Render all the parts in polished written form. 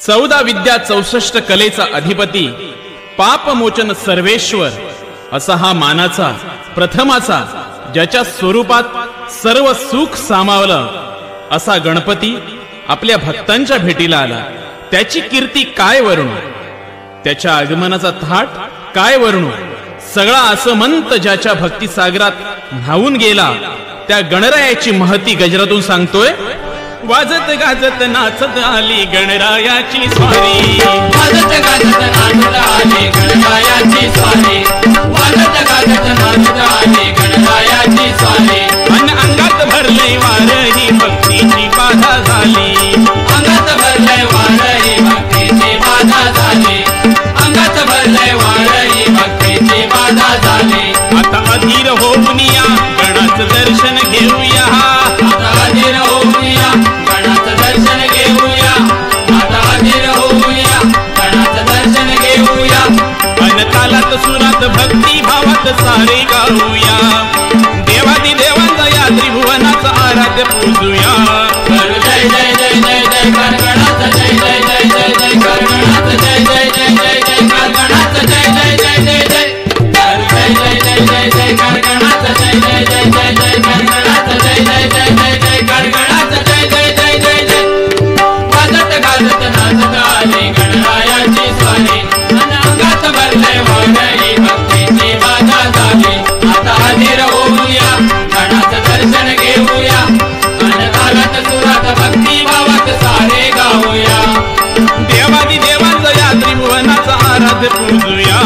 14 विद्या 64 कलेचा अधिपती पापमोचन सर्वेश्वर असा हा मानाचा प्रथमाचा ज्याच्या स्वरूपात सर्व सुख सामावलं असा गणपती आपल्या भक्तांच्या भेटीला आला। त्याची कीर्ती काय वर्णू, त्याच्या आगमनाचा थाट काय वर्णू। सगळा असमंत ज्याच्या भक्ती सागरात न्हावून गेला त्या गणरायाची महती गजरातून सांगतोय। वाजत गाजत नाचत आली गणरायाची स्वारी, वाजत गाजत नाचत आली गणरायाची स्वारी, वाजत गाजत नाचत आली गणरायाची स्वारी। अन अंगात भरले वार ही भक्तीची बाधा झाली, अंगात भरले वार ही भक्तीची बाधा झाली, अंगात भरले वार ही भक्तीची बाधा झाली। आता अधीर होऊन या गणाचं दर्शन घेऊया, आता अधीर होऊया गणाचं दर्शन घेऊया, आता अधीर होऊया गणाचं दर्शन घेऊया। अन तालात सुरात भक्ती भावात सारे गाऊया, देवादी देवांचा या त्रिभुवनाचा आराध्य पूजूया। करू जय जय जय जय जय कर गणाचं, जय जय जय जय जय कर गणाचं, जय जय जय जय जय कर गणाचं, जय जय जय जय जय करू जय जय जय जय जय कर गणाचं, जय जय जय जय जय कर गणाचं, जय जय जय जय जय कर गणाचं, जय जय जय जय जय। वाजत गाजत नाचत आली गणरायाची स्वारी, अन अंगात भरले वारी भक्तीची बाधा झाली। आता अधीर होऊया गणाचं दर्शन घेऊया, अन तालात सुरात भक्ती भावात सारे गाऊया। देवादी देवांचा या त्रिभुवनाचा आराध्य पूजूया।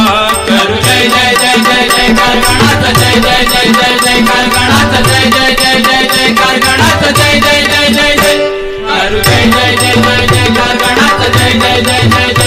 करू जय जय जय जय जय कर गणाचं, जय जय जय जय जय कर गणाचं, जय जय जय जय जय कर गणाचं, जय जय जय जय जय करू जय जय जय जय जय कर गणाचं, जय जय जय जय